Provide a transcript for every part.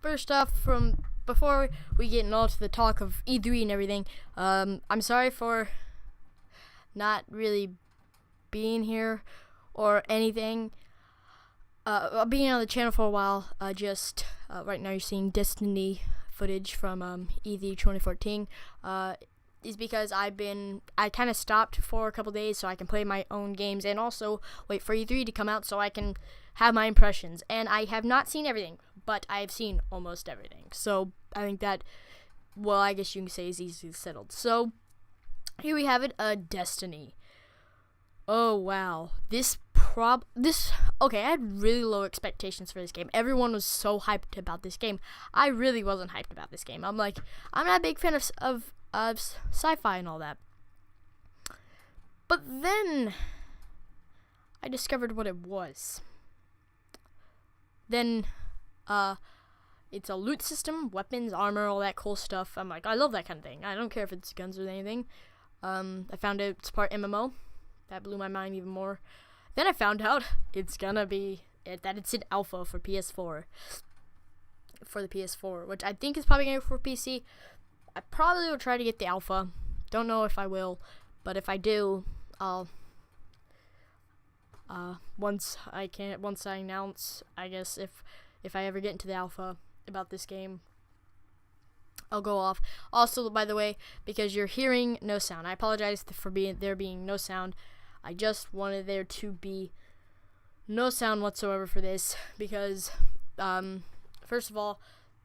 first off, from before we get into the talk of E3 and everything, I'm sorry for not really being here or anything. Being on the channel for a while. Right now you're seeing Destiny footage from E3 2014. Is because I kind of stopped for a couple days so I can play my own games and also wait for E3 to come out so I can have my impressions. And I have not seen everything, but I've seen almost everything. So I think that, well, I guess you can say is easily settled. So here we have it, Destiny. Oh wow, okay, I had really low expectations for this game. Everyone was so hyped about this game. I really wasn't hyped about this game. I'm not a big fan of sci-fi and all that. But then I discovered what it was. Then it's a loot system, weapons, armor, all that cool stuff. I'm like, I love that kind of thing. I don't care if it's guns or anything. I found out it's part MMO. That blew my mind even more. Then I found out that it's in alpha for PS4. For the PS4, which I think is probably going to go for PC. I probably will try to get the alpha. Don't know if I will, but if I do, I'll once I announce, I guess if I ever get into the alpha about this game, I'll go off. Also, by the way, because you're hearing no sound, I apologize for there being no sound. I just wanted there to be no sound whatsoever for this because, first of all,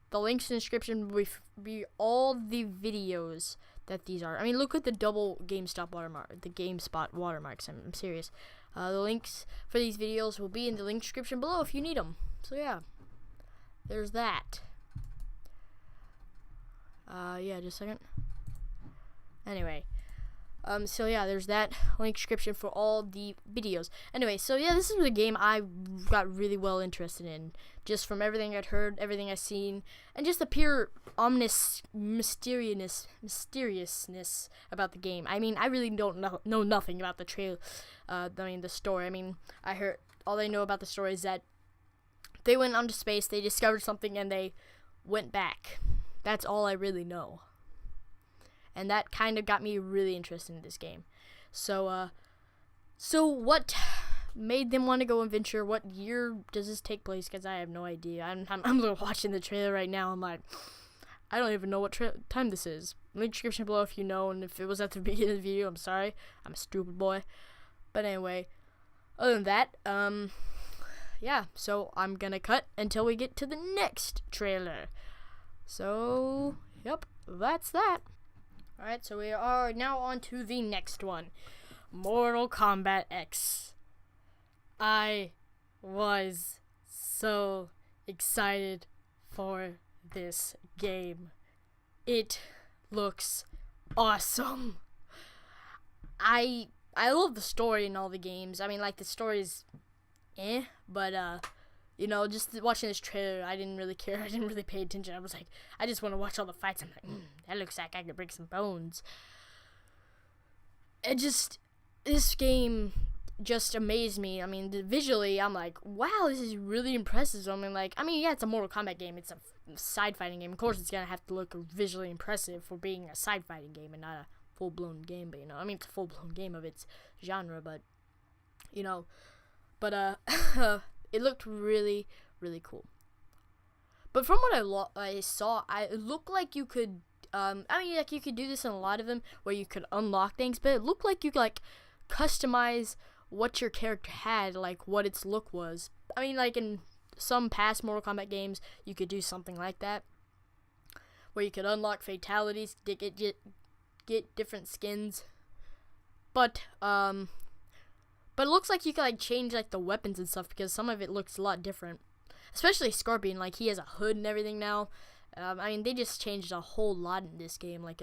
the links in the description will be all the videos that these are. I mean, look at the double GameSpot watermarks. I'm serious. The links for these videos will be in the link description below if you need them. So yeah, there's that. Yeah, just a second. Anyway, so yeah, there's that link description for all the videos. Anyway, so yeah, this is a game I got really well interested in, just from everything I'd heard, everything I've seen, and just the pure ominous mysteriousness about the game. I mean, I really don't know nothing about the the story. I mean, I heard all I know about the story is that they went onto space, they discovered something, and they went back. That's all I really know. And that kind of got me really interested in this game. So what made them want to go and venture? What year does this take place? Because I have no idea. I'm watching the trailer right now. I'm like, I don't even know what time this is. Link description below if you know, and if it was at the beginning of the video, I'm sorry. I'm a stupid boy. But anyway, other than that, yeah. So I'm gonna cut until we get to the next trailer. So, yep, that's that. Alright, so we are now on to the next one. Mortal Kombat X. I was so excited for this game. It looks awesome. I love the story in all the games. I mean, like, the story's but you know, just watching this trailer, I didn't really care. I didn't really pay attention. I was like, I just want to watch all the fights. I'm like, that looks like I could break some bones. This game just amazed me. I mean, visually, I'm like, wow, this is really impressive. So yeah, it's a Mortal Kombat game. It's a side fighting game. Of course, it's gonna have to look visually impressive for being a side fighting game and not a full blown game. But it's a full blown game of its genre. But it looked really, really cool. But from what I saw, it looked like you could, you could do this in a lot of them, where you could unlock things, but it looked like you could, customize what your character had, what its look was. I mean, in some past Mortal Kombat games, you could do something like that, where you could unlock fatalities, get different skins, but it looks like you can change the weapons and stuff, because some of it looks a lot different. Especially Scorpion, he has a hood and everything now. They just changed a whole lot in this game. A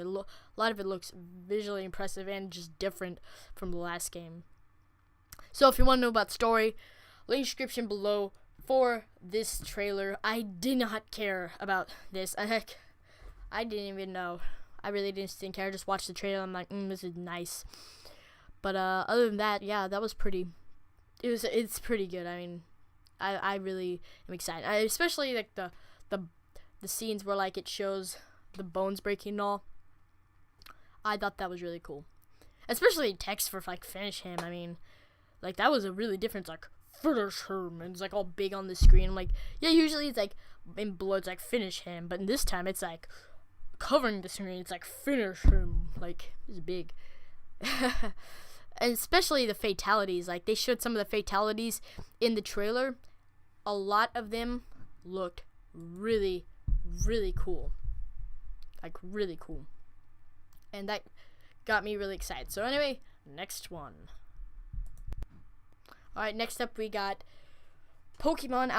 lot of it looks visually impressive and just different from the last game. So if you want to know about story, link description below for this trailer. I did not care about this. I didn't even know. I really didn't care. I just watched the trailer. I'm like, this is nice. But other than that, yeah, that was pretty. It's pretty good. I mean, I really am excited. Especially the scenes where like it shows the bones breaking and all. I thought that was really cool, especially text for like finish him. I mean, like that was a really different like finish him, and it's like all big on the screen. I'm like, yeah, usually it's like in blood, it's like finish him, but this time it's like covering the screen. It's like finish him, like it's big. And especially the fatalities, like they showed some of the fatalities in the trailer. A lot of them looked really, really cool, like really cool, and that got me really excited. So anyway, next one. Alright, next up we got Pokemon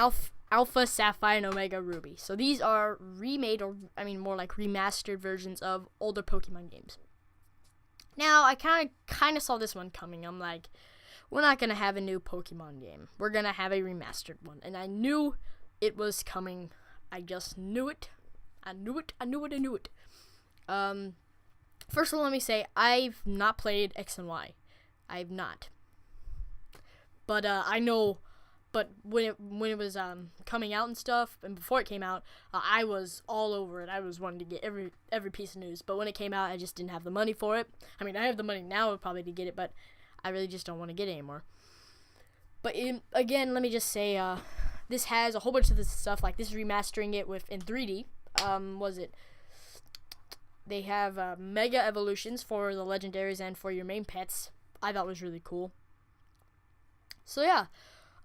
Alpha Sapphire and Omega Ruby. So these are remade, or I mean more like remastered versions of older Pokemon games. Now, I kind of saw this one coming. I'm like, we're not going to have a new Pokemon game. We're going to have a remastered one. And I knew it was coming. I just knew it. I knew it. First of all, let me say, I've not played X and Y. I've not. But I know, but when it was coming out and stuff, and before it came out, I was all over it. I was wanting to get every piece of news. But when it came out, I just didn't have the money for it. I mean, I have the money now probably to get it, but I really just don't want to get it anymore. But again, let me just say, this has a whole bunch of this stuff. Like this is remastering it in 3D. They have Mega Evolutions for the legendaries and for your main pets. I thought was really cool. So yeah,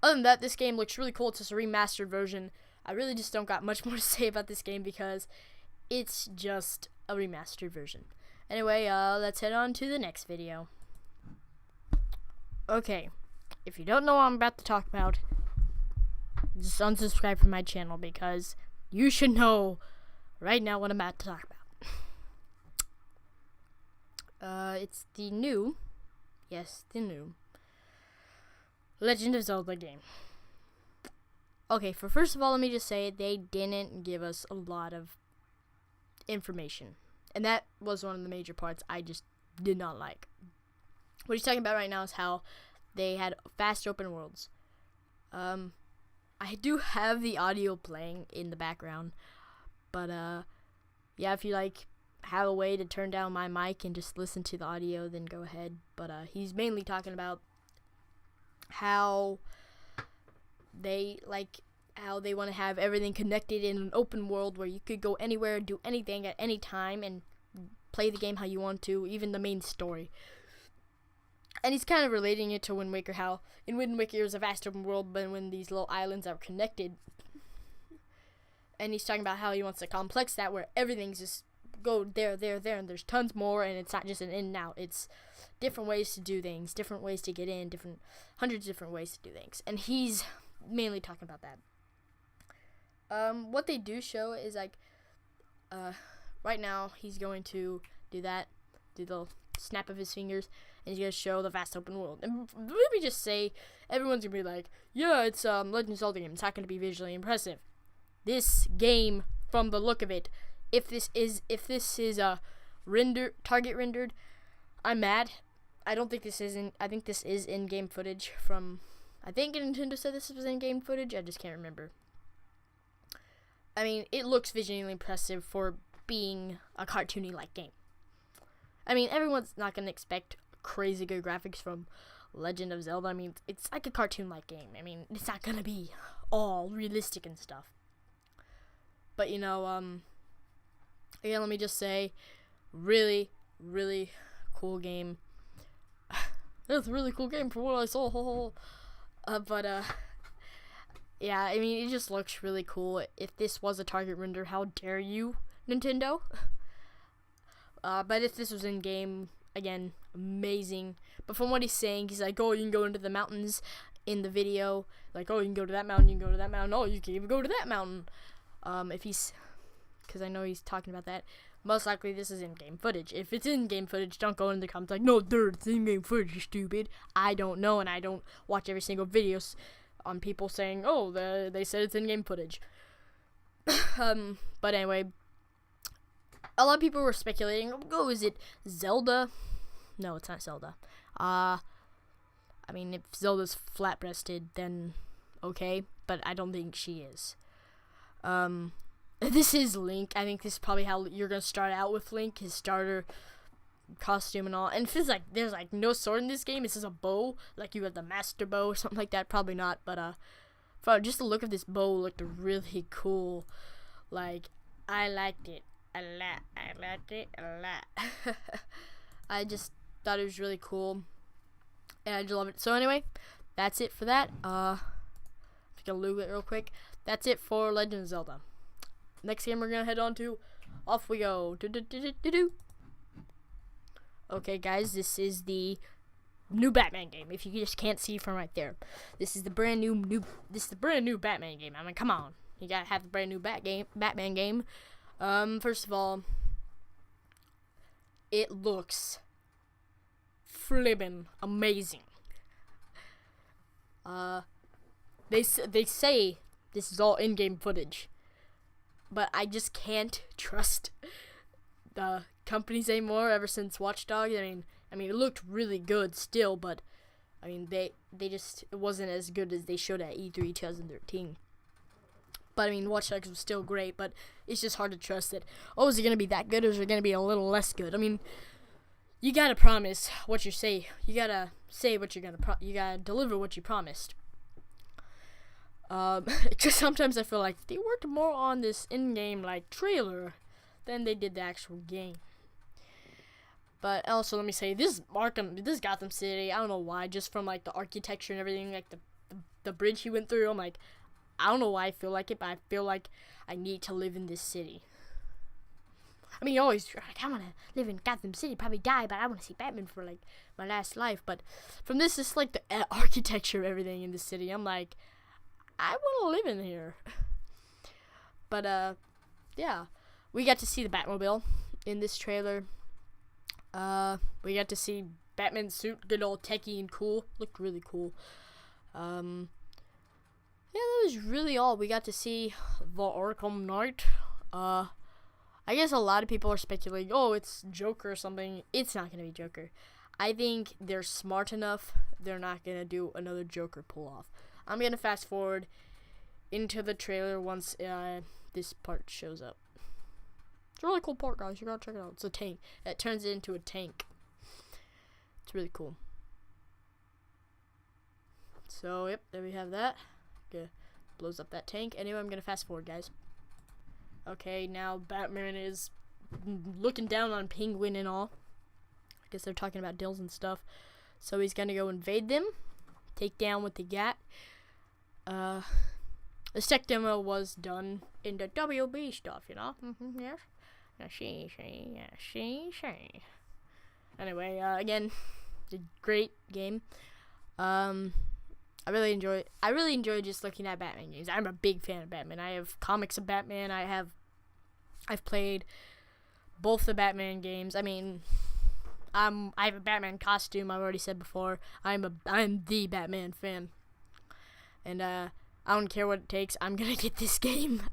other than that, this game looks really cool. It's just a remastered version. I really just don't got much more to say about this game because it's just a remastered version. Anyway, let's head on to the next video. Okay, if you don't know what I'm about to talk about, just unsubscribe from my channel because you should know right now what I'm about to talk about. It's the new Legend of Zelda game. Okay, first of all, let me just say they didn't give us a lot of information. And that was one of the major parts I just did not like. What he's talking about right now is how they had fast open worlds. I do have the audio playing in the background. But, yeah, if you, like, have a way to turn down my mic and just listen to the audio, then go ahead. But, he's mainly talking about how they want to have everything connected in an open world where you could go anywhere, do anything at any time, and play the game how you want to, even the main story. And he's kind of relating it to Wind Waker, how in Wind Waker is a vast open world, but when these little islands are connected, and he's talking about how he wants to complex that where everything's just go there, and there's tons more, and it's not just an in and out. It's different ways to do things, different ways to get in, hundreds of different ways to do things. And he's mainly talking about that. What they do show is like, right now he's going to do the snap of his fingers, and he's going to show the vast open world. And let me just say, everyone's going to be like, yeah, it's Legend of Zelda game. It's not going to be visually impressive. This game, from the look of it, if this is target rendered, I'm mad. I don't think this is I think this is in-game footage from, I think Nintendo said this was in-game footage. I just can't remember. I mean, it looks visually impressive for being a cartoony-like game. I mean, everyone's not going to expect crazy good graphics from Legend of Zelda. I mean, it's like a cartoon-like game. I mean, it's not going to be all realistic and stuff. But, you know, again, let me just say, really, really cool game. It's a really cool game for what I saw. Yeah, I mean, it just looks really cool. If this was a target render, how dare you, Nintendo? But if this was in-game, again, amazing. But from what he's saying, he's like, oh, you can go into the mountains in the video. Like, oh, you can go to that mountain, you can go to that mountain. Oh, you can even go to that mountain. Because I know he's talking about that. Most likely this is in-game footage. If it's in-game footage, don't go in the comments like, no, dude, it's in-game footage, you stupid. I don't know, and I don't watch every single video on people saying, oh, they said it's in-game footage. But anyway, a lot of people were speculating, oh, is it Zelda? No, it's not Zelda. I mean, if Zelda's flat-breasted, then okay, but I don't think she is. this is Link. I think this is probably how you're gonna start out with Link, his starter costume and all. And it feels like there's like no sword in this game. It's just a bow, like you have the master bow or something like that. Probably not, but just the look of this bow looked really cool. Like, I liked it a lot. I liked it a lot. I just thought it was really cool, and I just love it. So anyway, that's it for that. Take a look at it real quick. That's it for Legend of Zelda. Next game we're gonna head on to. Off we go. Do-do-do-do-do-do. Okay, guys, this is the new Batman game. If you just can't see from right there, this is the brand new Batman game. I mean, come on, you gotta have the brand new Batman game. First of all, it looks flippin' amazing. They say this is all in-game footage, but I just can't trust the companies anymore ever since Watch Dogs. I mean it looked really good still, but I mean they just, it wasn't as good as they showed at E3 2013. But I mean, Watch Dogs was still great, but it's just hard to trust that, oh, is it gonna be that good, or is it gonna be a little less good? I mean, you gotta promise what you say. You gotta say what you're gonna you gotta deliver what you promised. Just sometimes I feel like they worked more on this in-game like trailer than they did the actual game. But also, let me say, this Gotham City, I don't know why, just from like the architecture and everything, like the bridge he went through, I'm like, I don't know why I feel like it, but I feel like I need to live in this city. I mean, you always like, I want to live in Gotham City, probably die, but I want to see Batman for like my last life. But from this, it's like the architecture of everything in the city. I'm like, I want to live in here. But yeah, we got to see the Batmobile in this trailer. We got to see Batman's suit, good old techie and cool. Looked really cool. Yeah, that was really all. We got to see the Arkham Knight. I guess a lot of people are speculating, oh, it's Joker or something. It's not going to be Joker. I think they're smart enough. They're not going to do another Joker pull-off. I'm going to fast forward into the trailer once this part shows up. It's a really cool part, guys. You gotta check it out. It's a tank. It turns it into a tank. It's really cool. So, yep, there we have that. Okay, blows up that tank. Anyway, I'm gonna fast forward, guys. Okay, now Batman is looking down on Penguin and all. I guess they're talking about deals and stuff. So he's gonna go invade them, take down what they got. The tech demo was done in the WB stuff, you know? Yes. Anyway, again, it's a great game. I really enjoy just looking at Batman games. I'm a big fan of Batman. I have comics of Batman. I've played both the Batman games. I mean, I have a Batman costume. I've already said before. I'm the Batman fan, and I don't care what it takes. I'm gonna get this game.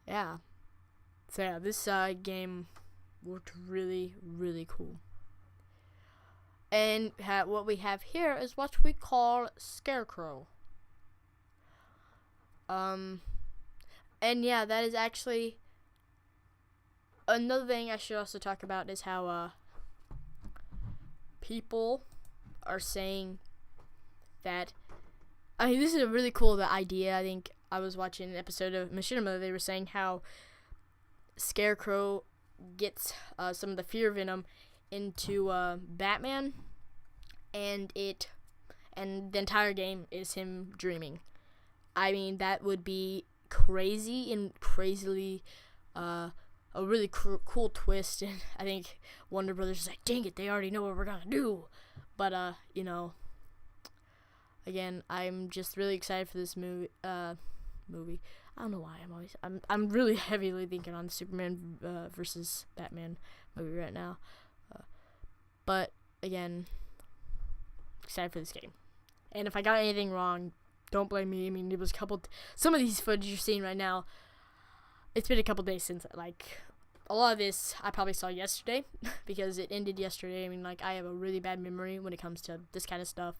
Yeah. So yeah, this game looked really, really cool. And what we have here is what we call Scarecrow. And yeah, that is actually another thing I should also talk about is how people are saying that, I mean, this is a really cool idea. I think I was watching an episode of Machinima. They were saying how Scarecrow gets some of the fear venom into Batman, and the entire game is him dreaming. I mean, that would be crazy and crazily a really cool twist. And I think Warner Brothers is like, dang it, they already know what we're gonna do. But you know, again, I'm just really excited for this movie. I don't know why I'm really heavily thinking on the Superman versus Batman movie right now. But again, excited for this game. And if I got anything wrong, don't blame me. I mean, it was some of these footage you're seeing right now, it's been a couple days since, like, a lot of this I probably saw yesterday because it ended yesterday. I mean, like, I have a really bad memory when it comes to this kind of stuff.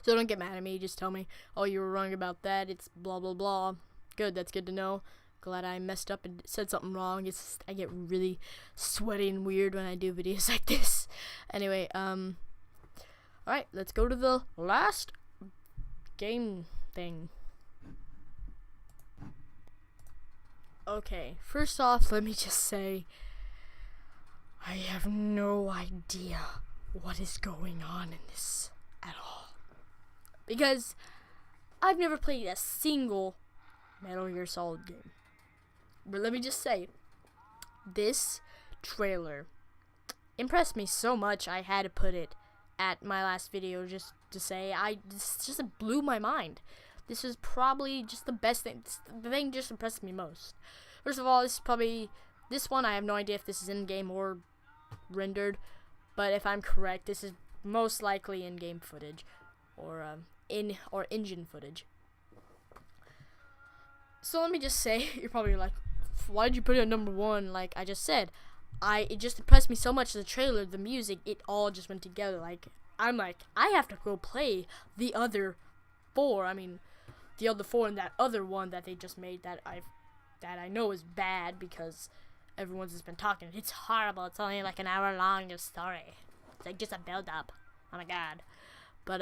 So don't get mad at me. Just tell me, oh, you were wrong about that. It's blah, blah, blah. Good. That's good to know. Glad I messed up and said something wrong. It's I get really sweaty and weird when I do videos like this. Anyway, alright, let's go to the last game thing. Okay, first off, let me just say, I have no idea what is going on in this at all. Because I've never played a single Metal Gear Solid game. But let me just say, this trailer impressed me so much I had to put it at my last video just to say this just blew my mind. This is probably just the best thing. The thing just impressed me most. First of all, this one I have no idea if this is in-game or rendered, but if I'm correct, this is most likely in-game footage or engine footage. So let me just say, you're probably like, why did you put it at number 1? Like I just said, it just impressed me so much. The trailer, the music, it all just went together. Like I'm like, I have to go play the other 4. I mean, the other 4 and that other one that they just made that I know is bad because everyone's just been talking. It's horrible. It's only like an hour long of story. It's like just a build up. Oh my god. But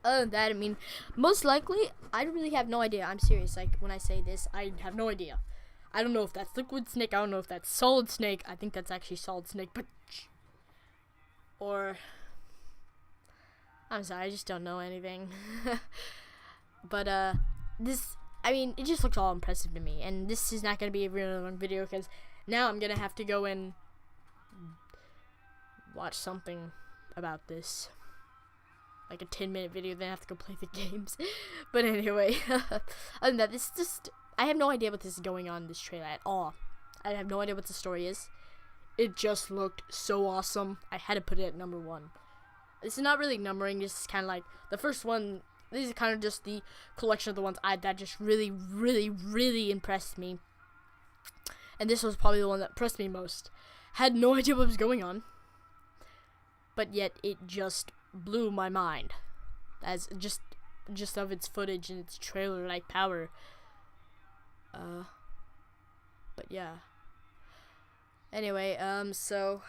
other than that, I mean, most likely, I really have no idea. I'm serious. Like, when I say this, I have no idea. I don't know if that's Liquid Snake. I don't know if that's Solid Snake. I think that's actually Solid Snake, but... Or... I'm sorry, I just don't know anything. But, this... I mean, it just looks all impressive to me. And this is not going to be a really long video, because now I'm going to have to go and... watch something about this. Like a 10-minute video, then I have to go play the games. But anyway, other than that, this is just, I have no idea what this is going on in this trailer at all. I have no idea what the story is. It just looked so awesome. I had to put it at number 1. This is not really numbering, this is kind of like, the first one, this is kind of just the collection of the ones that just really, really, really impressed me. And this was probably the one that impressed me most. Had no idea what was going on. But yet, it just blew my mind, as just of its footage and its trailer like power. But yeah. Anyway, so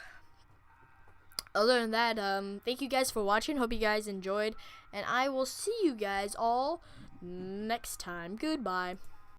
other than that, thank you guys for watching. Hope you guys enjoyed, and I will see you guys all next time. Goodbye.